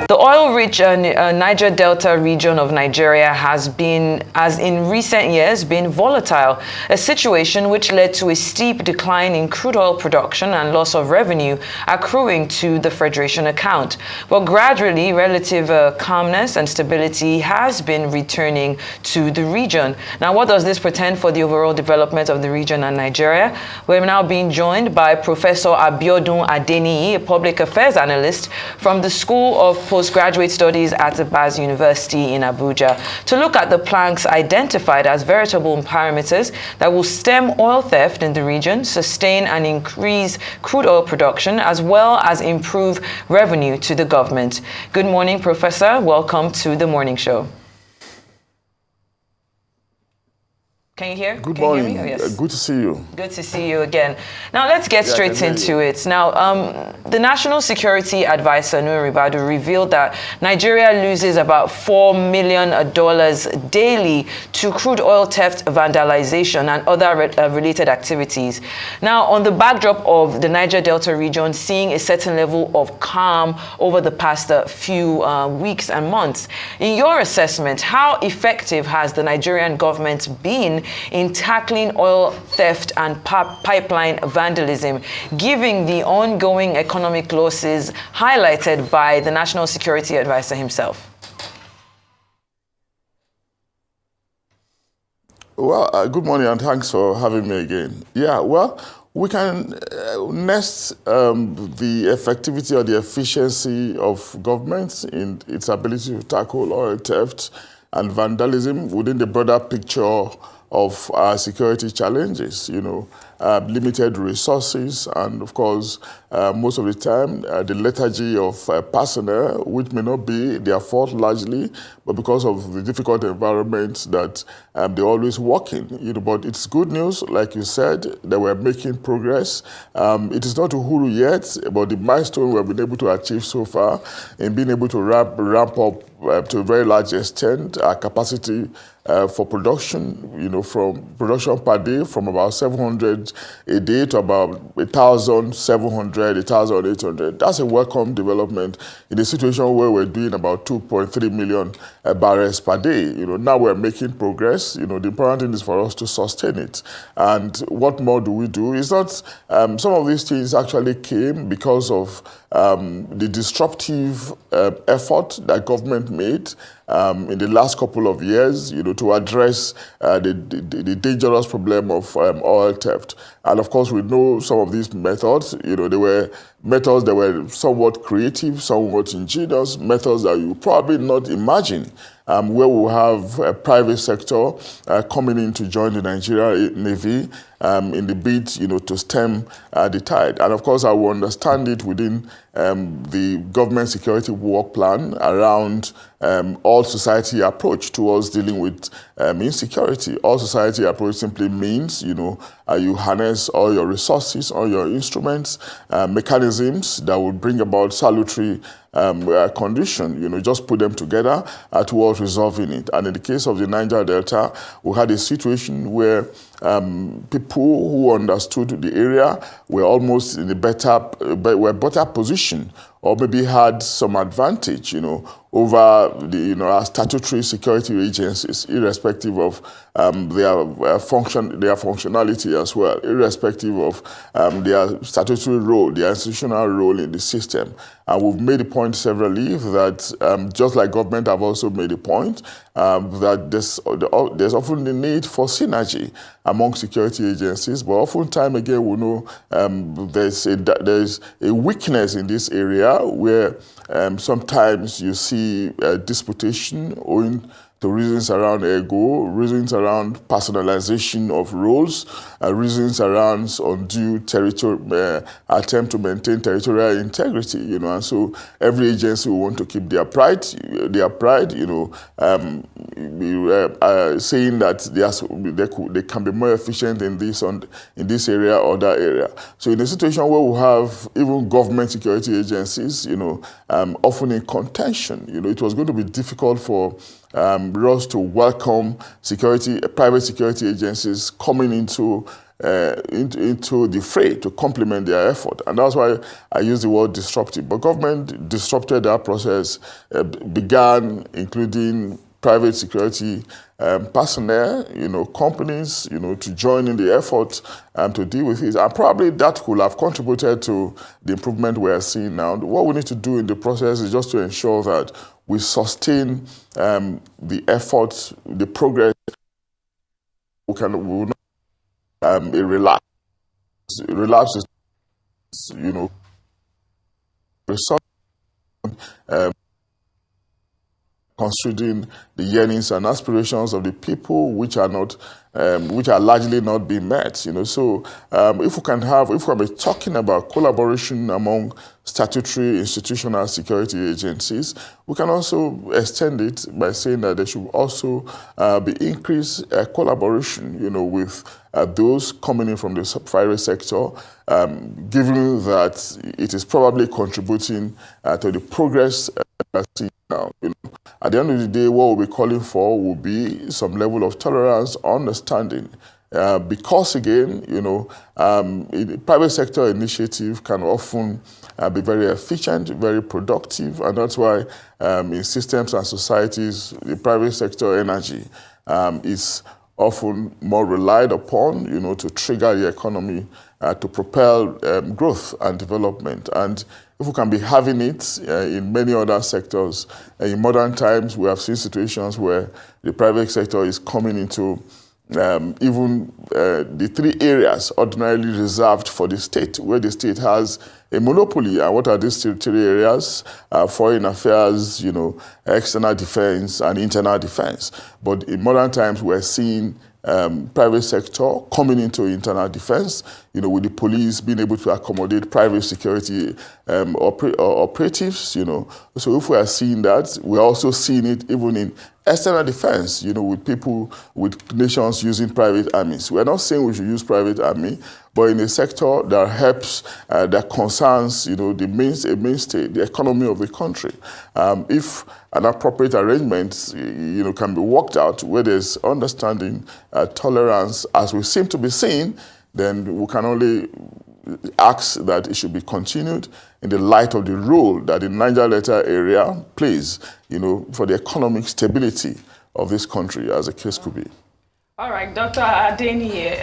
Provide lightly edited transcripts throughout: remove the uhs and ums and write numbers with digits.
The oil-rich Niger Delta region of Nigeria has in recent years been volatile, a situation which led to a steep decline in crude oil production and loss of revenue accruing to the Federation account. But gradually, relative calmness and stability has been returning to the region. Now, what does this portend for the overall development of the region and Nigeria? We're now being joined by Professor Abiodun Adeniyi, a public affairs analyst from the School of Postgraduate Studies at Abiodun University in Abuja, to look at the planks identified as veritable parameters that will stem oil theft in the region, sustain and increase crude oil production, as well as improve revenue to the government. Good morning, Professor. Welcome to the morning show. Can you hear? Good Can morning. You hear me? Oh, yes. Good to see you. Good to see you again. Now, let's get straight into it. Now, the National Security Advisor, Nuhu Ribadu, revealed that Nigeria loses about $4 million daily to crude oil theft, vandalization, and other related activities. Now, on the backdrop of the Niger Delta region seeing a certain level of calm over the past few weeks and months, in your assessment, how effective has the Nigerian government been in tackling oil theft and pipeline vandalism, given the ongoing economic losses highlighted by the National Security Advisor himself? Well, good morning and thanks for having me again. Yeah, well, we can nest the effectivity or the efficiency of government in its ability to tackle oil theft and vandalism within the broader picture of our security challenges, limited resources, and of course, most of the time, the lethargy of personnel, which may not be their fault largely, but because of the difficult environment that they always work in. But it's good news, like you said, that we're making progress. It is not uhuru yet, but the milestone we've been able to achieve so far in being able to ramp up to a very large extent our capacity for production, from production per day from about 700 a day to about 1,700, 1,800. That's a welcome development in a situation where we're doing about 2.3 million barrels per day. Now we're making progress. The important thing is for us to sustain it. And what more do we do? It's not, some of these things actually came because of the disruptive effort that government made in the last couple of years, to address the dangerous problem of oil theft. And of course, we know some of these methods, they were methods that were somewhat creative, somewhat ingenious, methods that you probably not imagine, where we'll have a private sector coming in to join the Nigerian Navy in the bid, to stem the tide. And of course, I will understand it within the government security work plan around all society approach towards dealing with insecurity. All society approach simply means, you harness all your resources, all your instruments, mechanisms that will bring about salutary condition, just put them together towards resolving it. And in the case of the Niger Delta, we had a situation where people who understood the area were almost in a better position, or maybe had some advantage, over the, our statutory security agencies, irrespective of their functionality as well, irrespective of their statutory role, their institutional role in the system. And we've made a point severally that, just like government have also made a point, that there's often the need for synergy among security agencies, but oftentimes again we know there's a weakness in this area where sometimes you see disputation owing to reasons around ego, reasons around personalization of roles, reasons around undue attempt to maintain territorial integrity, and so every agency will want to keep their pride, saying that they can be more efficient in this area or that area. So in a situation where we have even government security agencies, often in contention, it was going to be difficult for us to welcome private security agencies coming into into the fray to complement their effort. And that's why I use the word disruptive. But government disrupted that process, began including private security personnel, companies, to join in the effort to deal with it. And probably that could have contributed to the improvement we are seeing now. What we need to do in the process is just to ensure that we sustain the efforts, the progress. We will not relapse is, result, considering the yearnings and aspirations of the people, which are largely not being met. So if we can be talking about collaboration among statutory institutional security agencies, we can also extend it by saying that there should also be increased collaboration, with those coming in from the private sector, given that it is probably contributing to the progress we're seeing now. At the end of the day, what we'll be calling for will be some level of tolerance, understanding, because again, private sector initiative can often be very efficient, very productive, and that's why in systems and societies, the private sector energy is often more relied upon, to trigger the economy, to propel growth and development. And if we can be having it in many other sectors, in modern times, we have seen situations where the private sector is coming into even the three areas ordinarily reserved for the state, where the state has a monopoly. And what are these three areas? Foreign affairs, external defense, and internal defense. But in modern times, we're seeing private sector coming into internal defense, with the police being able to accommodate private security operatives, So if we are seeing that, we're also seeing it even in external defense, with people, with nations using private armies. We're not saying we should use private army, but in a sector that helps, that concerns, the mainstay, the economy of the country. If an appropriate arrangement, can be worked out where there's understanding, tolerance, as we seem to be seeing, then we can only ask that it should be continued in the light of the role that the Niger Delta area plays, for the economic stability of this country, as the case could be. All right, Dr. Adeniyi,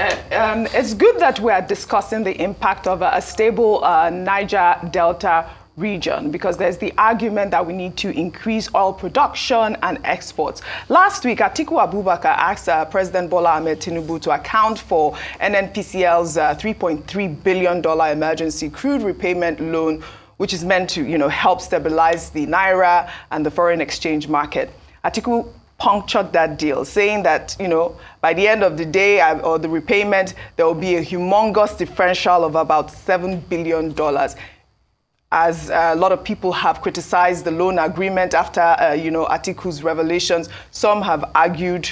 it's good that we are discussing the impact of a stable Niger Delta region, because there's the argument that we need to increase oil production and exports. Last week, Atiku Abubakar asked President Bola Ahmed Tinubu to account for NNPCL's $3.3 billion emergency crude repayment loan, which is meant to, help stabilize the Naira and the foreign exchange market. Atiku punctured that deal, saying that, by the end of the day or the repayment, there will be a humongous differential of about $7 billion. As a lot of people have criticized the loan agreement after, Atiku's revelations, some have argued,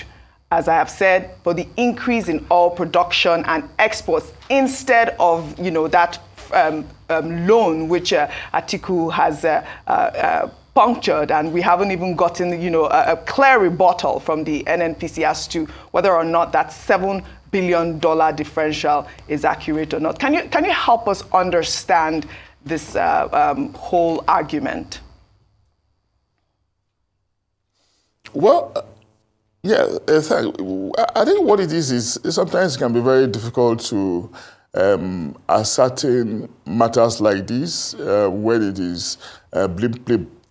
as I have said, for the increase in oil production and exports instead of, that loan which Atiku has punctured, and we haven't even gotten, a clear rebuttal from the NNPC as to whether or not that $7 billion differential is accurate or not. Can you help us understand this whole argument? Well, I think what it is sometimes it can be very difficult to ascertain matters like this when it is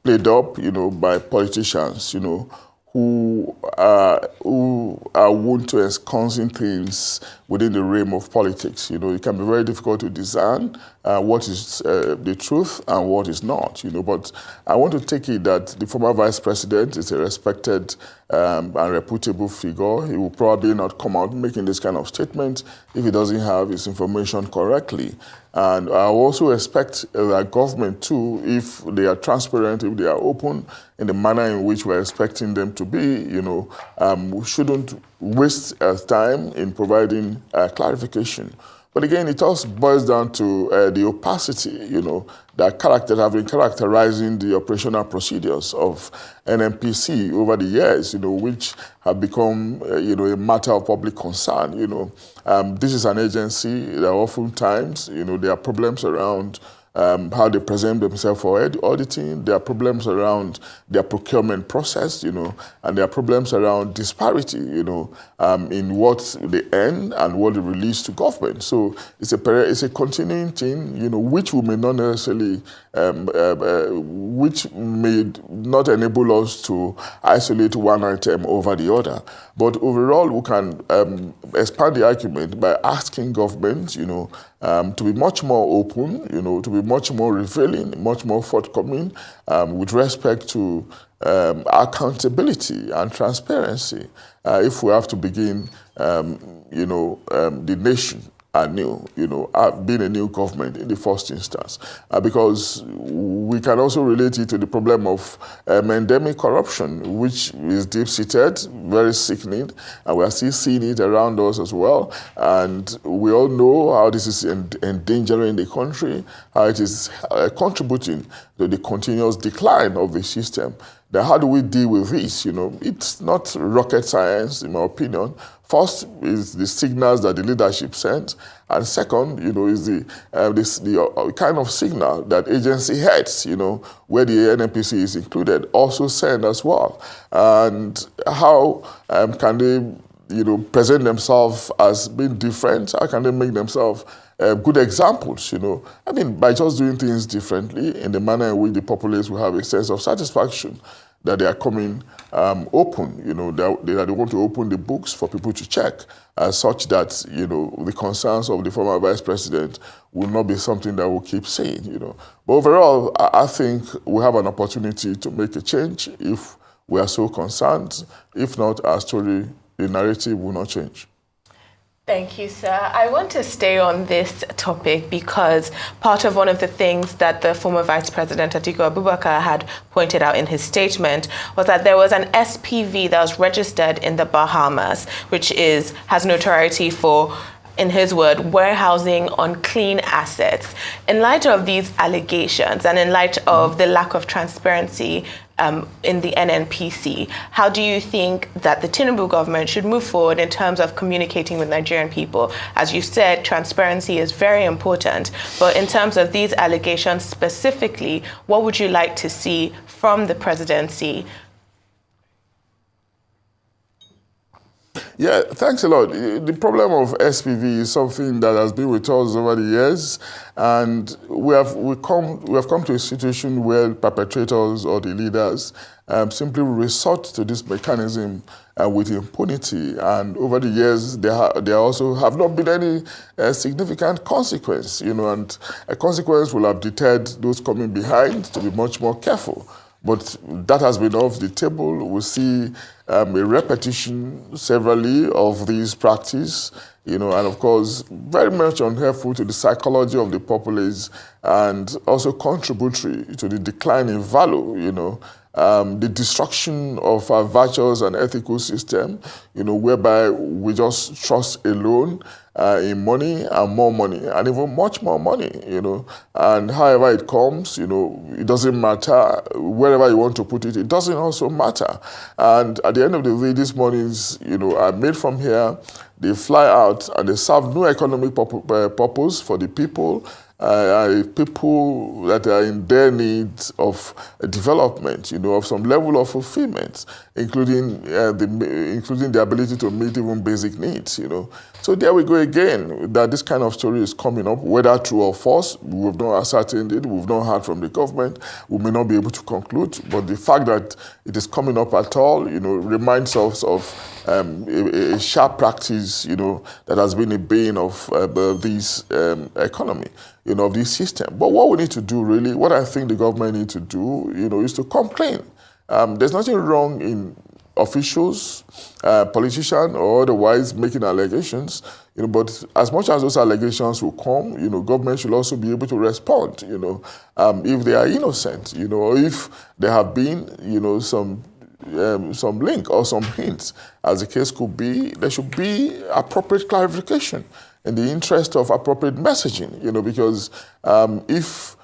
played up, by politicians, who are wont to ensconcing things within the realm of politics. It can be very difficult to discern what is the truth and what is not. But I want to take it that the former vice president is a respected and reputable figure. He will probably not come out making this kind of statement if he doesn't have his information correctly. And I also expect that government too, if they are transparent, if they are open in the manner in which we're expecting them to be, we shouldn't waste time in providing clarification. But again, it also boils down to the opacity, that have been characterizing the operational procedures of NNPC over the years, which have become, a matter of public concern. This is an agency that oftentimes, there are problems around how they present themselves for auditing. There are problems around their procurement process, and there are problems around disparity, in what they earn and what they release to government. So it's a continuing thing, which we may not necessarily, which may not enable us to isolate one item over the other. But overall, we can expand the argument by asking governments, to be much more open, to be much more revealing, much more forthcoming with respect to accountability and transparency if we have to begin, the nation anew, being a new government in the first instance. Because we can also relate it to the problem of endemic corruption, which is deep-seated, very sickening, and we are still seeing it around us as well. And we all know how this is endangering the country, how it is contributing to the continuous decline of the system. Then how do we deal with this? It's not rocket science, in my opinion. First is the signals that the leadership sends, and second, is the kind of signal that agency heads, where the NNPC is included, also send as well. And how can they, present themselves as being different? How can they make themselves good examples, by just doing things differently in the manner in which the populace will have a sense of satisfaction that they are coming open, they want to open the books for people to check, such that, the concerns of the former vice president will not be something that we'll keep saying, But overall, I think we have an opportunity to make a change if we are so concerned. If not, our story, the narrative will not change. Thank you, sir. I want to stay on this topic because part of one of the things that the former Vice President Atiku Abubakar had pointed out in his statement was that there was an SPV that was registered in the Bahamas, which has notoriety for, in his word, warehousing unclean assets. In light of these allegations and in light of the lack of transparency in the NNPC, how do you think that the Tinubu government should move forward in terms of communicating with Nigerian people? As you said, transparency is very important, but in terms of these allegations specifically, what would you like to see from the presidency? Yeah, thanks a lot. The problem of SPV is something that has been with us over the years, and we have come to a situation where perpetrators or the leaders simply resort to this mechanism with impunity. And over the years, there also have not been any significant consequence, and a consequence will have deterred those coming behind to be much more careful. But that has been off the table. We see a repetition severally of this practice, and of course, very much unhelpful to the psychology of the populace and also contributory to the decline in value, the destruction of our virtuous and ethical system, whereby we just trust alone in money and more money and even much more money, and however it comes, it doesn't matter wherever you want to put it, it doesn't also matter. And at the end of the day, these monies, are made from here, they fly out and they serve no economic purpose for the people. People that are in their need of development, of some level of fulfillment, including the ability to meet even basic needs, So there we go again, that this kind of story is coming up, whether true or false, we've not ascertained it, we've not heard from the government, we may not be able to conclude, but the fact that it is coming up at all, reminds us of a sharp practice, that has been a bane of this economy, of this system. But what we need to do really, what I think the government needs to do, is to come clean. There's nothing wrong in officials, politicians, or otherwise making allegations, but as much as those allegations will come, government should also be able to respond, if they are innocent, or if there have been, some link or some hints, as the case could be, there should be appropriate clarification. in the interest of appropriate messaging, because if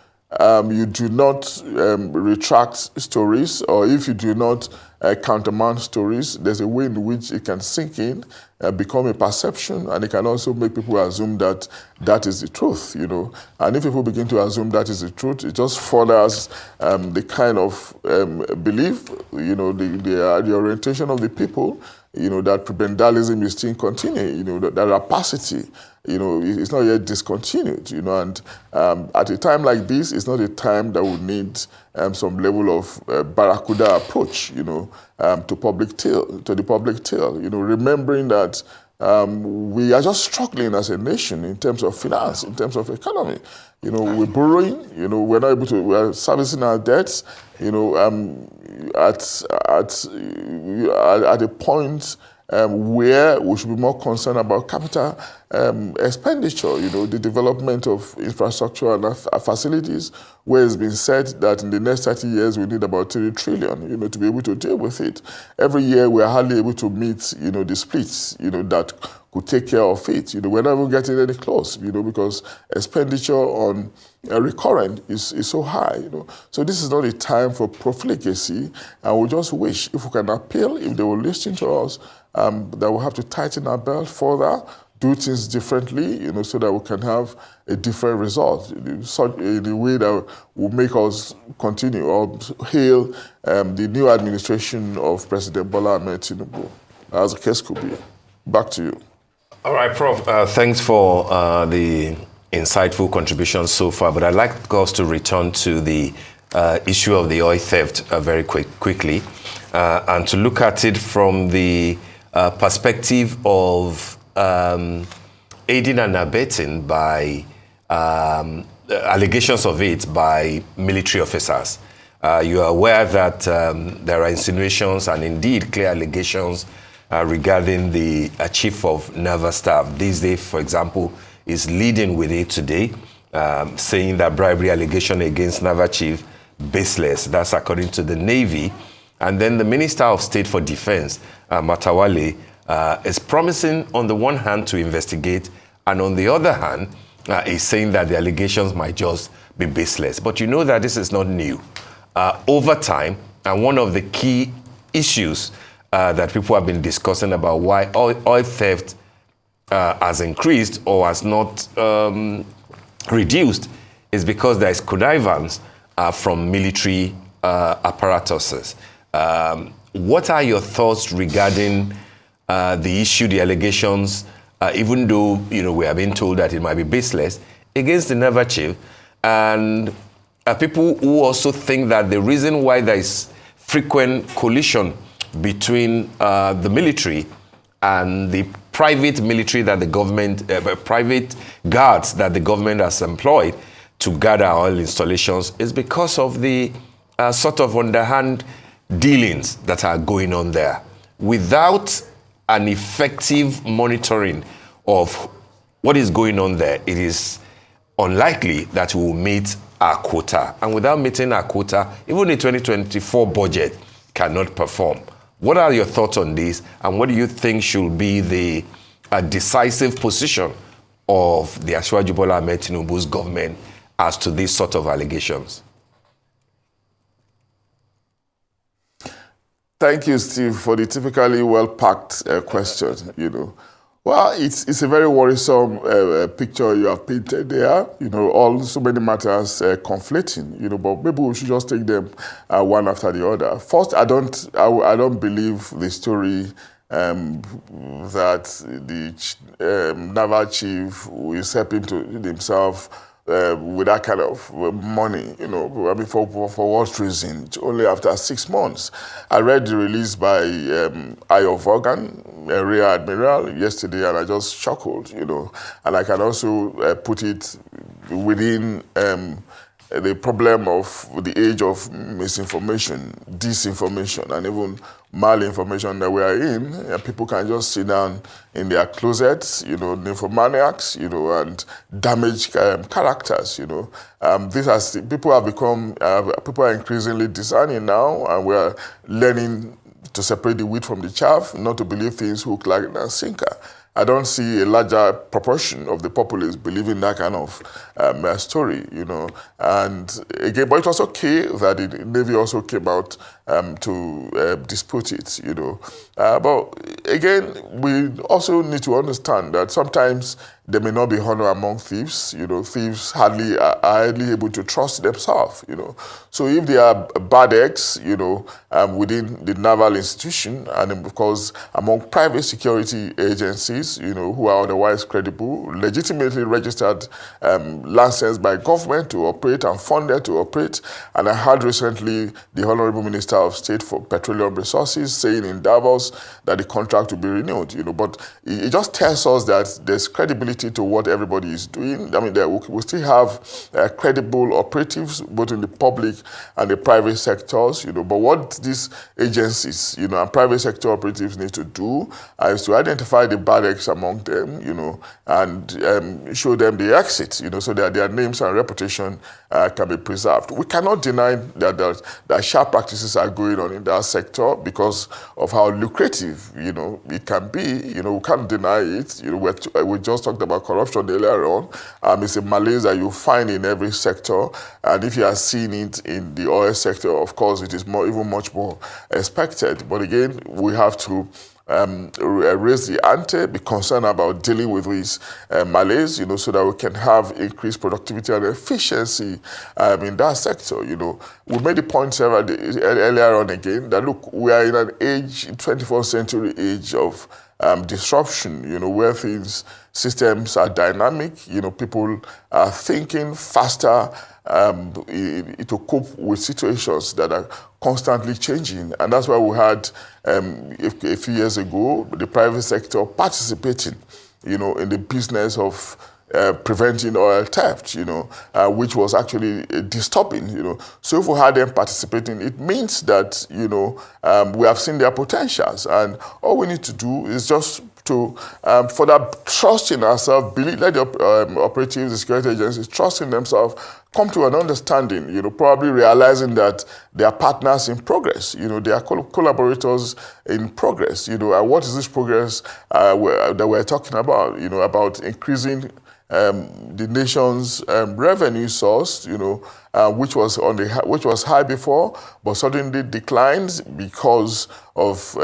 you do not retract stories, or if you do not countermand stories, there's a way in which it can sink in, become a perception, and it can also make people assume that that is the truth, And if people begin to assume that is the truth, it just furthers the kind of belief, the orientation of the people, that prebendalism is still continuing, that rapacity, it's not yet discontinued, and at a time like this, it's not a time that would need some level of barracuda approach, to the public tale, remembering that we are just struggling as a nation in terms of finance, in terms of economy. We're borrowing, we're not able to, we're servicing our debts, at a point where we should be more concerned about capital expenditure, the development of infrastructure and facilities, where it's been said that in the next 30 years we need about 3 trillion, to be able to deal with it. Every year we are hardly able to meet, the splits, that could take care of it. We're not even getting any close, because expenditure on recurrent is so high, So this is not a time for profligacy, and we just wish if we can appeal, if they will listen to us, that we'll have to tighten our belt further, do things differently, so that we can have a different result in a way that will make us continue or hail the new administration of President Bola Ahmed Tinubu, as the case could be. Back to you. All right, Prof. Thanks for the insightful contributions so far, but I'd like us to return to the issue of the oil theft very quickly, and to look at it from the perspective of aiding and abetting by allegations of it by military officers. You are aware that there are insinuations and indeed clear allegations regarding the chief of naval staff. These days, for example, is leading with it today, saying that bribery allegation against naval chief baseless. That's according to the Navy. And then the Minister of State for Defense, Matawale, is promising on the one hand to investigate, and on the other hand, is saying that the allegations might just be baseless. But you know that this is not new. Over time, and one of the key issues that people have been discussing about why oil theft has increased or has not reduced is because there is connivance from military apparatuses. What are your thoughts regarding the issue, the allegations, even though we have been told that it might be baseless, against the naval chief, and people who also think that the reason why there is frequent collision between the military and the private military that the government, private guards that the government has employed to guard our oil installations is because of the sort of underhand dealings that are going on there. Without an effective monitoring of what is going on there, it is unlikely that we will meet our quota. And without meeting our quota, even the 2024 budget cannot perform. What are your thoughts on this, and what do you think should be the decisive position of the Asiwaju Bola Ahmed Tinubu's government as to these sort of allegations? Thank you, Steve, for the typically well-packed question, Well, it's a very worrisome picture you have painted there, so many matters conflicting, but maybe we should just take them one after the other. First, I don't believe the story that the naval chief is helping to himself with that kind of money, for what reason? Only after 6 months. I read the release by Ayo Vaughan, Rear Admiral, yesterday, and I just chuckled, And I can also put it within the problem of the age of misinformation, disinformation, and even malinformation that we are in. And people can just sit down in their closets, nymphomaniacs, and damage characters, people have become, people are increasingly discerning now, and we are learning to separate the wheat from the chaff, not to believe things hook, line, and sinker. I don't see a larger proportion of the populace believing that kind of story, you know. And again, but it was okay that the Navy also came out to dispute it, you know. But again, we also need to understand that sometimes there may not be honor among thieves. You know, thieves are hardly able to trust themselves, you know. So if there are bad eggs, you know, within the naval institution, and of course among private security agencies, you know, who are otherwise credible, legitimately registered, licensed by government to operate and funded to operate. And I heard recently the Honorable Minister of State for Petroleum Resources saying in Davos that the contract will be renewed, you know. But it just tells us that there's credibility to what everybody is doing. I mean, we still have credible operatives both in the public and the private sectors, you know. But what these agencies, you know, and private sector operatives need to do is to identify the bad eggs among them, you know, and show them the exit, you know, so that their names and reputation can be preserved. We cannot deny that sharp practices are going on in that sector because of how lucrative, you know, it can be. You know, we can't deny it. You know, we just talked about corruption earlier on. It's a malaise that you find in every sector, and if you are seeing it in the oil sector, of course, it is even much more expected. But again, we have to raise the ante, be concerned about dealing with this malaise, you know, so that we can have increased productivity and efficiency in that sector. You know, we made the point earlier on again that look, we are in an age, 21st century age of disruption, you know, where systems are dynamic, you know, people are thinking faster to cope with situations that are constantly changing. And that's why we had, a few years ago, the private sector participating, you know, in the business of preventing oil theft, you know, which was actually disturbing, you know. So if we had them participating, it means that, you know, we have seen their potentials, and all we need to do is just to further trust in ourselves, let the operatives, the security agencies trust in themselves, come to an understanding, you know, probably realizing that they are partners in progress, you know, they are collaborators in progress, you know. And what is this progress that we're talking about, you know, about increasing the nation's revenue source, you know, which was high before, but suddenly declines because of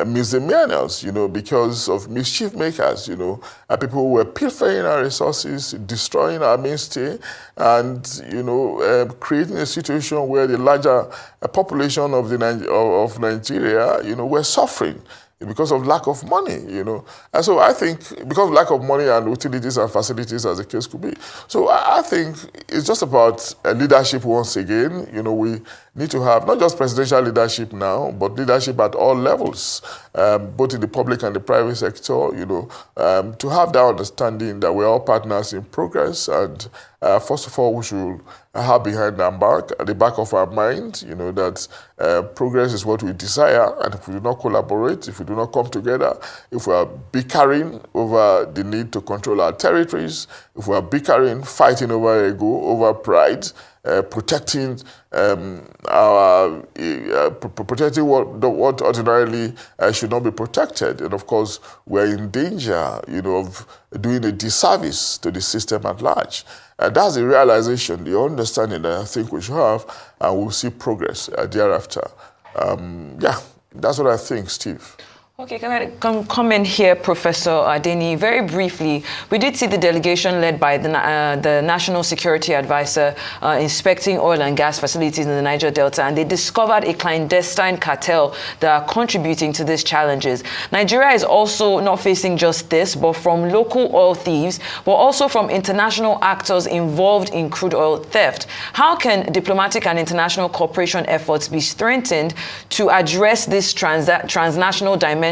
misdemeanors, you know, because of mischief makers, you know, people who were pilfering our resources, destroying our mainstay, and, you know, creating a situation where the larger population of Nigeria, you know, were suffering because of lack of money, you know. And so I think because of lack of money and utilities and facilities, as the case could be. So I think it's just about leadership once again. You know, we need to have not just presidential leadership now, but leadership at all levels, both in the public and the private sector, you know, to have that understanding that we're all partners in progress. And first of all, we should have behind our back, at the back of our mind, you know, that progress is what we desire. And if we do not collaborate, if we do not come together, if we are bickering over the need to control our territories, if we are bickering, fighting over ego, over pride, protecting protecting what ordinarily should not be protected, and of course we're in danger, you know, of doing a disservice to the system at large. That's the realization, the understanding that I think we should have, and we'll see progress thereafter. Yeah, that's what I think, Steve. Okay, can I comment here, Professor Adeniyi? Very briefly, we did see the delegation led by the National Security Advisor inspecting oil and gas facilities in the Niger Delta, and they discovered a clandestine cartel that are contributing to these challenges. Nigeria is also not facing just this, but from local oil thieves, but also from international actors involved in crude oil theft. How can diplomatic and international cooperation efforts be strengthened to address this transnational dimensions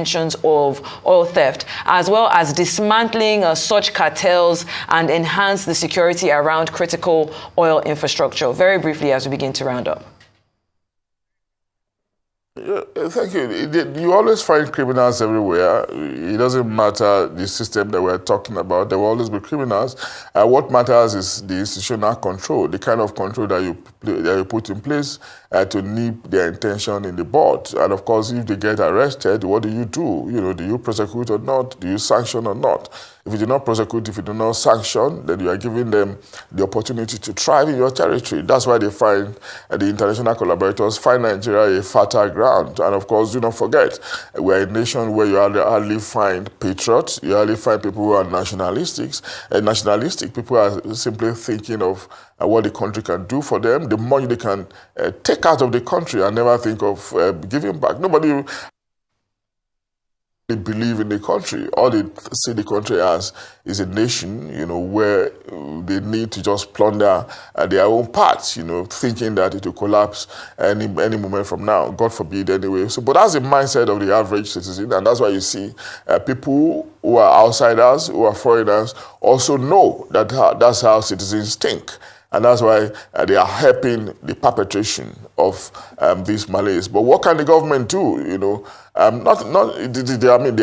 of oil theft, as well as dismantling such cartels and enhance the security around critical oil infrastructure? Very briefly, as we begin to round up. Thank you. You always find criminals everywhere. It doesn't matter the system that we're talking about. There will always be criminals. What matters is the institutional control, the kind of control that you put in place to nip their intention in the bud. And of course, if they get arrested, what do? Do you prosecute or not? Do you sanction or not? If you do not prosecute, if you do not sanction, then you are giving them the opportunity to thrive in your territory. That's why they find the international collaborators find Nigeria a fertile ground. And of course, do not forget, we're a nation where you hardly find patriots, you hardly find people who are nationalistic. People are simply thinking of what the country can do for them, the money they can take out of the country and never think of giving back. Nobody believe in the country. All they see the country as is a nation, where they need to just plunder their own parts, thinking that it will collapse any moment from now. God forbid anyway. But that's the mindset of the average citizen, and that's why you see people who are outsiders, who are foreigners, also know that that's how citizens think. And that's why they are helping the perpetration of these malaise. But what can the government do? There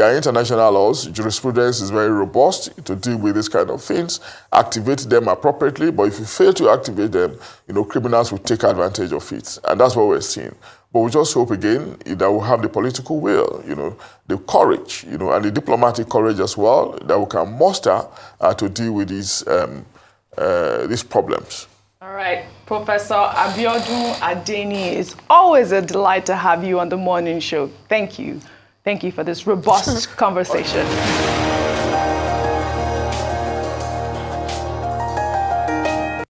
are international laws. Jurisprudence is very robust to deal with this kind of things. Activate them appropriately. But if you fail to activate them, criminals will take advantage of it. And that's what we're seeing. But we just hope again that we'll have the political will, the courage, and the diplomatic courage as well that we can muster to deal with these problems. All right, Professor Abiodun Adeniyi, it's always a delight to have you on the morning show. Thank you. Thank you for this robust conversation.